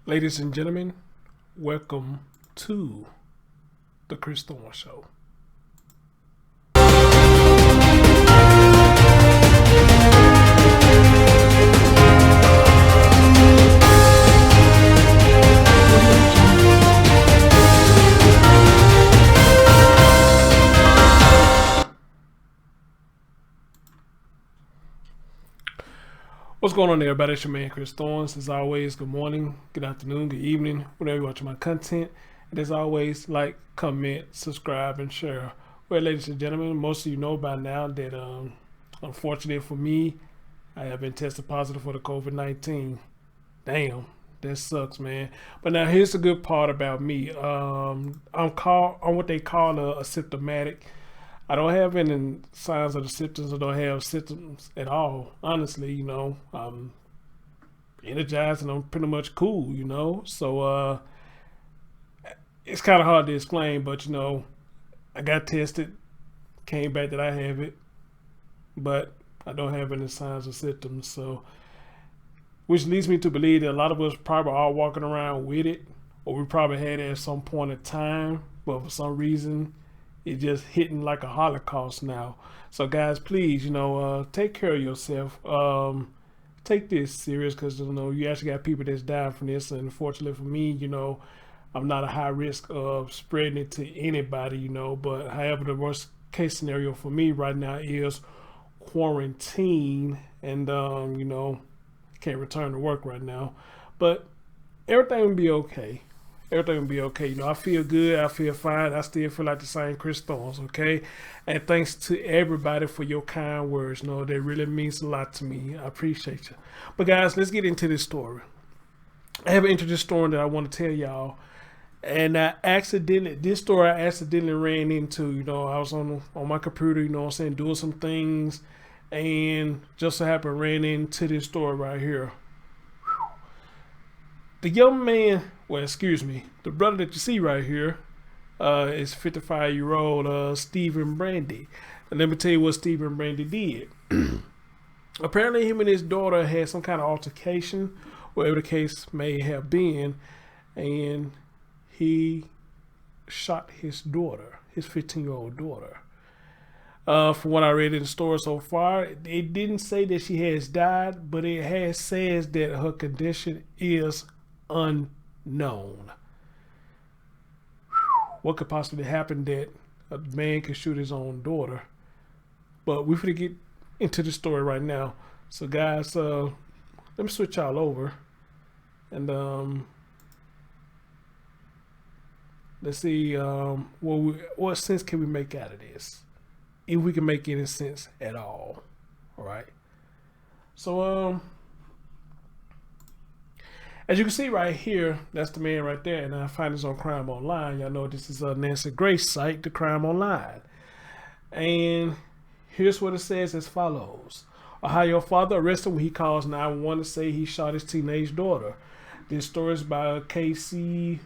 Ladies and gentlemen, welcome to the Chris Thorne Show. What's going on there, everybody? It's your man Chris Thorns. As always, good morning, good afternoon, good evening, whenever you're watching my content. And as always, like, comment, subscribe, and share. Well, ladies and gentlemen, most of you know by now that unfortunately for me, I have been tested positive for the COVID-19. Damn, that sucks, man. But now here's the good part about me. I'm what they call a asymptomatic. I don't have any signs of the symptoms. I don't have symptoms at all. Honestly, I'm energized and I'm pretty much cool, So it's kind of hard to explain, but I got tested, came back that I have it, but I don't have any signs or symptoms. So, which leads me to believe that a lot of us probably are walking around with it, or we probably had it at some point in time, but for some reason, it's just hitting like a holocaust now. So guys, please, take care of yourself. Take this serious because you actually got people that's dying from this. And unfortunately for me, I'm not a high risk of spreading it to anybody, But however, the worst case scenario for me right now is quarantine, and can't return to work right now. But everything will be okay. Everything will be okay. I feel good. I feel fine. I still feel like the same Chris Thorns, okay? And thanks to everybody for your kind words. That really means a lot to me. I appreciate you. But guys, let's get into this story. I have an interesting story that I want to tell y'all. And this story I accidentally ran into. I was on my computer, doing some things. And just so happened ran into this story right here. The young man, the brother that you see right here is 55-year-old Stephen Brandy. And let me tell you what Stephen Brandy did. Apparently him and his daughter had some kind of altercation, whatever the case may have been, and he shot his daughter, his 15-year-old daughter. From what I read in the story so far, it didn't say that she has died, but it says that her condition is unknown. What could possibly happen that a man could shoot his own daughter? But we're going to get into the story right now. So guys, let me switch y'all over. And let's see what sense can we make out of this? If we can make any sense at all. Alright. So as you can see right here, that's the man right there, and I find this on Crime Online. Y'all know this is a Nancy Grace site, the Crime Online. And here's what it says as follows. Ohio father arrested when he calls 911 to say he shot his teenage daughter. This story is by KC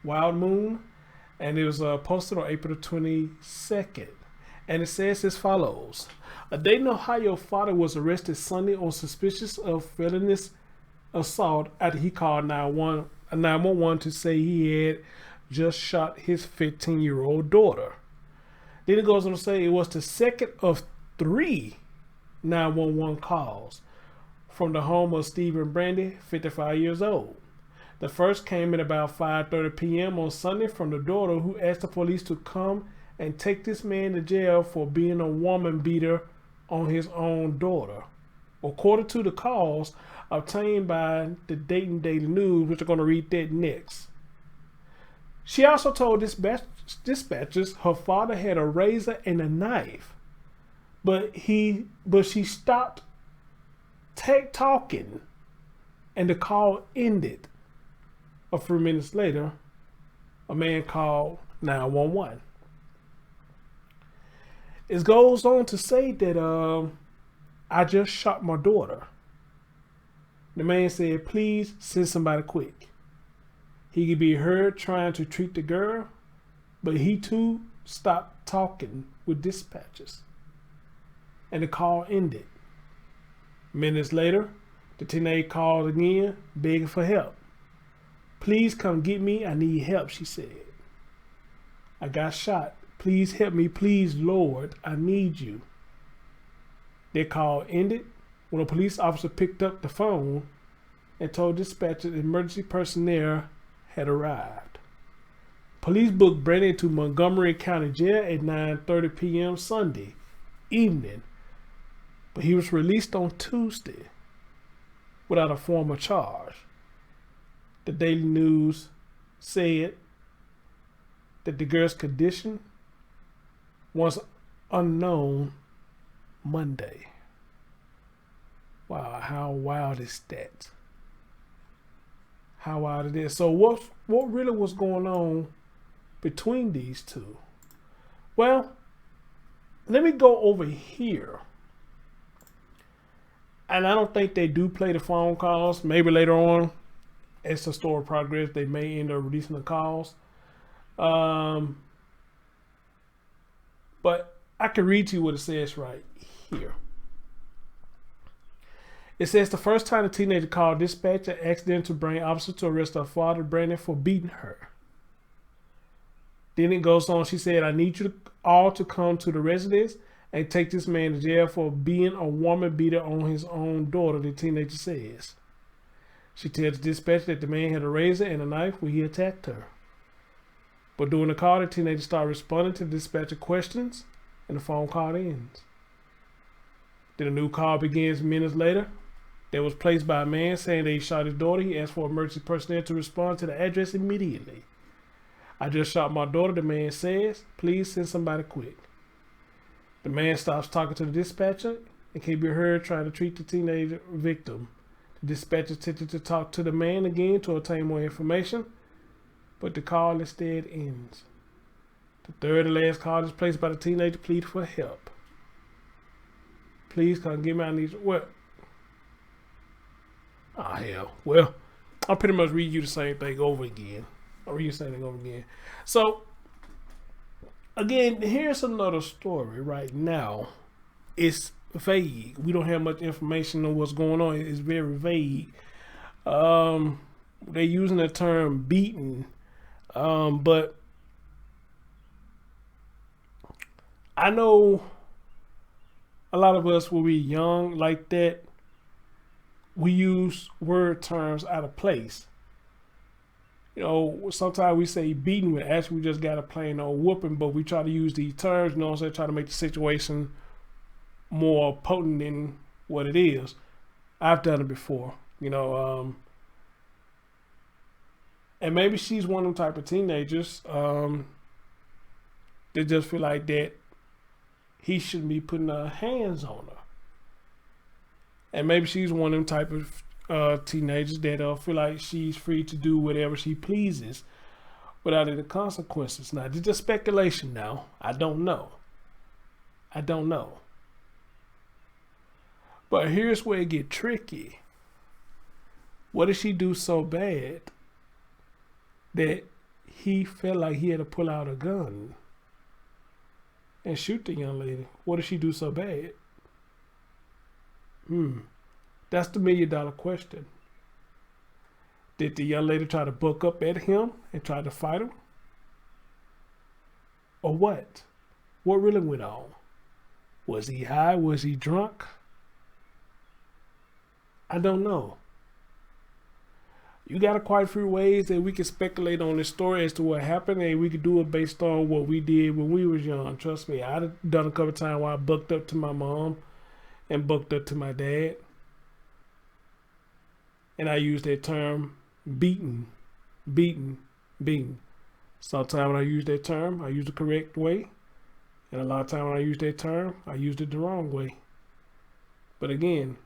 Wildmoon, and it was posted on April the 22nd. And it says as follows. A Dayton, Ohio father was arrested Sunday on suspicion of felonious assault after he called 911 to say he had just shot his 15-year-old daughter. Then it goes on to say it was the second of 3 911 calls from the home of Stephen Brandy, 55 years old. The first came at about 5:30 p.m. on Sunday from the daughter, who asked the police to come and take this man to jail for being a woman beater on his own daughter. According to the calls obtained by the Dayton Daily News, which are going to read that next. She also told dispatchers her father had a razor and a knife, but she stopped talking, and the call ended. A few minutes later, a man called 911. It goes on to say that I just shot my daughter. The man said, please send somebody quick. He could be heard trying to treat the girl, but he too stopped talking with dispatchers. And the call ended. Minutes later, the teenager called again, begging for help. Please come get me. I need help, she said. I got shot. Please help me. Please, Lord, I need you. Their call ended when a police officer picked up the phone and told dispatcher the emergency personnel had arrived. Police booked Brandon to Montgomery County Jail at 9:30 p.m. Sunday evening, but he was released on Tuesday without a formal charge. The Daily News said that the girl's condition was unknown Monday. Wow, how wild is that? How wild it is. So what really was going on between these two? Well, let me go over here. And I don't think they do play the phone calls. Maybe later on, as the story progresses, they may end up releasing the calls. But I can read to you what it says right here. It says the first time the teenager called dispatch and asked them to bring officers to arrest her father, Brandon, for beating her. Then it goes on. She said, I need you all to come to the residence and take this man to jail for being a woman beater on his own daughter, the teenager says. She tells the dispatcher that the man had a razor and a knife when he attacked her. But during the call, the teenager started responding to the dispatcher questions, and the phone call ends. Then a new call begins minutes later. That was placed by a man saying that he shot his daughter. He asked for emergency personnel to respond to the address immediately. I just shot my daughter, the man says. Please send somebody quick. The man stops talking to the dispatcher and can be heard trying to treat the teenage victim. The dispatcher attempted to talk to the man again to obtain more information, but the call instead ends. The third and last call is placed by the teenager pleading for help. Please come get me. I need you. What? Oh, hell. Well, I'll pretty much read you the same thing over again. I'll read you the same thing over again. So, again, here's another story right now. It's vague. We don't have much information on what's going on. It's very vague. They're using the term beaten, but I know a lot of us when we're young like that, we use word terms out of place. You know, sometimes we say beating, but actually we just got a plain old whooping, but we try to use these terms, you know what I'm saying, try to make the situation more potent than what it is. I've done it before, you know, and maybe she's one of them type of teenagers that just feel like that he shouldn't be putting hands on her. And maybe she's one of them type of teenagers that feel like she's free to do whatever she pleases without any consequences. Now, this is just speculation now. I don't know. But here's where it get tricky. What did she do so bad that he felt like he had to pull out a gun and shoot the young lady? What did she do so bad? That's the $1 million question. Did the young lady try to buck up at him and try to fight him? Or what? What really went on? Was he high? Was he drunk? I don't know. You got quite a few ways that we can speculate on this story as to what happened, and we could do it based on what we did when we was young. Trust me, I've done a couple times where I bucked up to my mom and bucked up to my dad. And I use that term, beaten. Sometimes when I use that term, I use the correct way. And a lot of times when I use that term, I use it the wrong way. But again,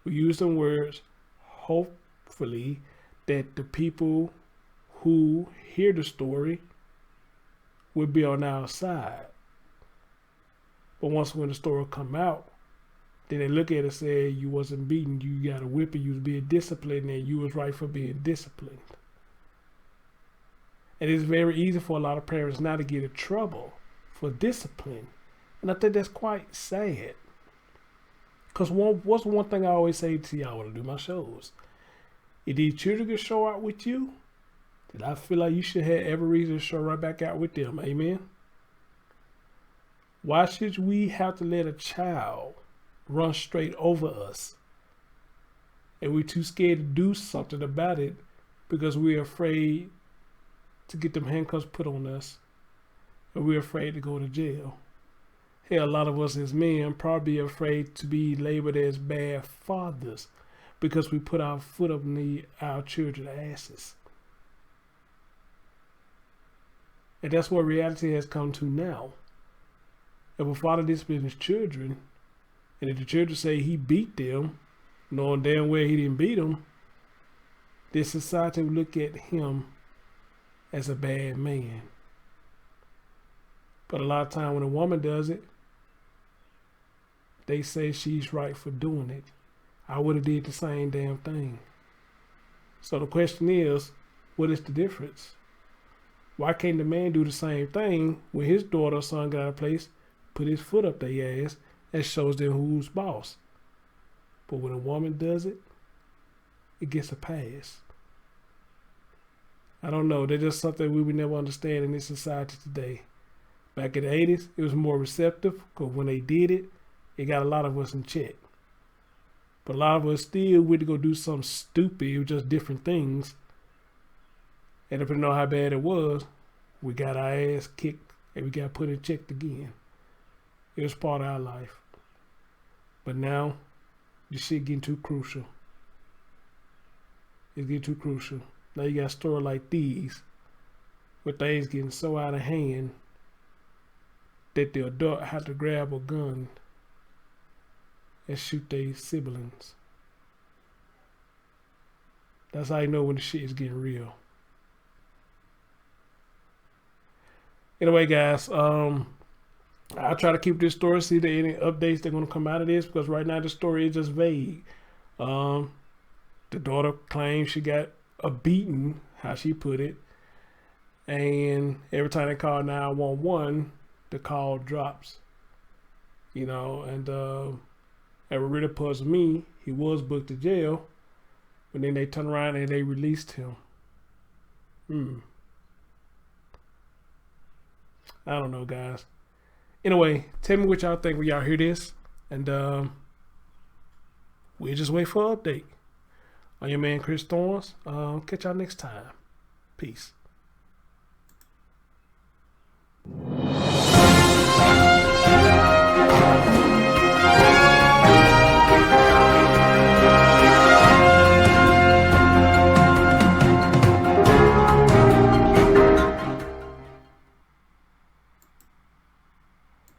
we use them words, hopefully, that the people who hear the story will be on our side. But once when the story come out, then they look at it and say, you wasn't beaten, you got a whipping, you was being disciplined, and you was right for being disciplined. And it's very easy for a lot of parents now to get in trouble for discipline. And I think that's quite sad. Because what's one thing I always say to y'all when I do my shows? If these children can show out with you, then I feel like you should have every reason to show right back out with them. Amen. Why should we have to let a child run straight over us? And we're too scared to do something about it because we're afraid to get them handcuffs put on us. And we're afraid to go to jail. Hell, a lot of us as men probably afraid to be labeled as bad fathers because we put our foot up in our children's asses. And that's what reality has come to now. If a father disciplines his children, and if the children say he beat them, knowing damn well he didn't beat them, this society will look at him as a bad man. But a lot of time when a woman does it, they say she's right for doing it. I would have did the same damn thing. So the question is, what is the difference? Why can't the man do the same thing when his daughter or son got out of place, put his foot up their ass, and shows them who's boss? But when a woman does it, it gets a pass. I don't know. They're just something we would never understand in this society today. Back in the 80s, it was more receptive because when they did it, it got a lot of us in check. But a lot of us still went to go do something stupid. It was just different things. And if we know how bad it was, we got our ass kicked and we got put in check again. It was part of our life. But now, this shit getting too crucial. It's getting too crucial. Now you got stories like these, where things getting so out of hand that the adult have to grab a gun and shoot their siblings. That's how you know when the shit is getting real. Anyway, guys, I'll try to keep this story, see if there any updates that are going to come out of this, because right now the story is just vague. The daughter claims she got a beating, how she put it, and every time they call 911, the call drops. You know, and it really puzzled me. He was booked to jail, but then they turned around and they released him. I don't know, guys. Anyway, tell me what y'all think when y'all hear this, and we'll just wait for an update. I'm your man, Chris Thorns. Catch y'all next time. Peace.